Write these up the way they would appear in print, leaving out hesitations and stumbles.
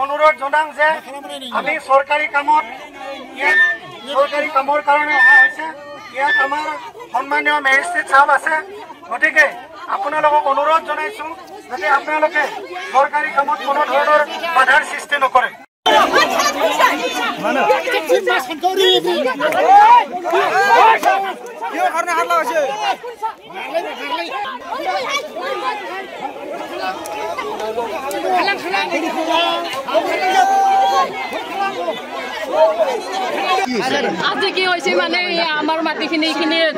অনুরোধ জানাম যে আমি সরকারি কামর কারণে অহা হয়েছে ইয়াত আমার সম্মানীয় মেজিস্ট্রেট সাহেব আছে গতিকে আপোনালোকক অনুরোধ জানাইছো যাতে আপোনালোকে সরকারি কামত কোনো ধরনের বাধার সৃষ্টি নকৰে আজি কি হয়েছে মানে আমার মাটিখিনি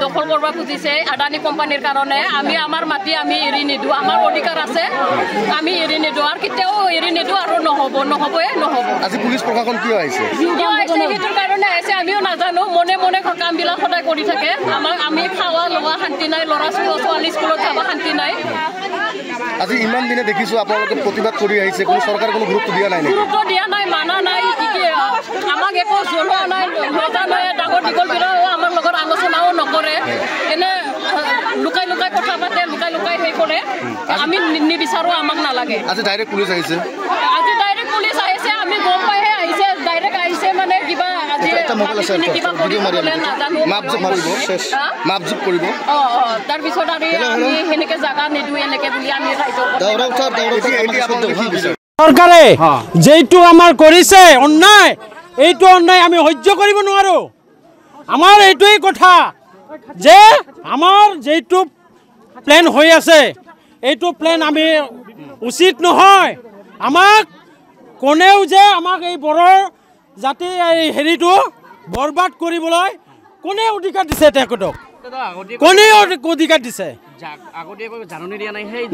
দখল করবা খুঁজিছে আদানি কোম্পানির কারণে আমি আমার মাটি আমি এরি নিদু আমার অধিকার আছে আমি এরি নিদু আর কেতিয়াও এরি নিদু আর নহবয়ে নহব আজি পুলিশ প্রশাসন কি হয়েছে সেইটোৰ কাৰণে আহিছে আমিও নাজানো মনে মনে কামবিলাক সদায় কৰি থাকে আমি খাওয়া লোৱা শান্তি নাই ল'ৰা ছোৱালী স্কুলত যাব শান্তি নাই আজি ইমান দিনে দেখিছো আপোনালোকে প্ৰতিবাদ কৰি আহিছে কোনো সৰকাৰ কোনো গুৰুত্ব দিয়া নাই গুৰুত্ব দিয়া নাই মানা নাই আমাক একো জনোৱা নাই নজানে ডাঙৰ দীঘল বিৰা আমাৰ লগত আলোচনাও নকৰে এনে লুকাই লুকাই কথা পাতে লুকাই লুকাই সেই কৰে আমি নিবিচাৰো আমাক নালাগে আজি ডাইৰেক্ট পুলিশ আহিছে আমি গম পাইহে আহিছে ডাইৰেক্ট আহিছে মানে কিবা আজি কিবা কৰিবলে নাজানো মাপজুপ কৰিব তাৰপিছত আৰু আমি সেনেকে জাগা নিদু এনেকে বুলি আমি সৰকাৰে যেইটো আমাৰ কৰেছে অন্যায় এইটো অন্যায় আমি সহ্য কৰিব নোৱাৰো আমার এইটোই কথা যে আমার যেইটো প্ল্যান হৈ আছে এইটো প্ল্যান আমি উচিত নহয় আমাক কোনেও যে আমাক এই বড়ৰ জাতি এই হেৰিটো বৰবাদ কৰিবলৈ কোনে অধিকাৰ দিছে তেখেতক কোনে অধিকাৰ দিছে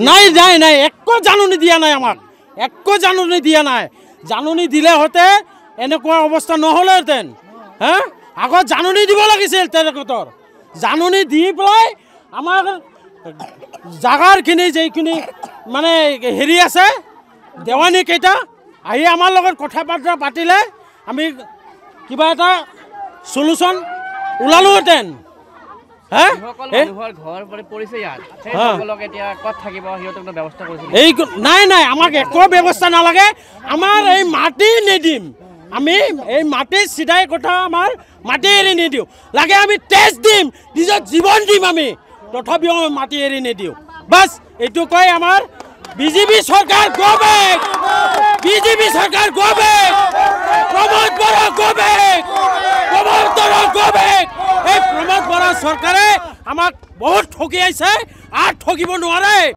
নাই নাই নাই একো জাননী দিয়া নাই আমাক একো জাননী দিয়া নাই জাননী দিলে হতে এনেকুৱা অৱস্থা নহ'লেহেঁতেন হা আগত জাননী দিব লাগিছিল তেখেতৰ জাননী দি পেলাই আমাৰ জাগাৰখিনি যেইখিনি মানে হেৰি আছে দেৱানী কেইটা আহি আমাৰ লগত কথা বাৰ্তা পাতিলে আমি কিবা এটা সলিউশন ওলালোহেঁতেন নাই নাই আমাক একো ব্যৱস্থা নালাগে আমাৰ এই মাটি নিদিম আমি এই মাটি চিধাই কথা আমাৰ মাটি এৰি নিদিওঁ লাগে আমি তেজ দিম নিজৰ জীৱন দিম আমি তথাপিও মাটি এৰি নিদিওঁ বাস এইটো কয় আমাৰ বিজেপি সরকার গো ব্যাক বিজেপি সরকার go back Pramod Boro go back Pramod Boro go back এই প্রমোদ বড়া সরকারে আমাক বহুত ঠকি আইছে আর ঠকিব নোৱাৰে।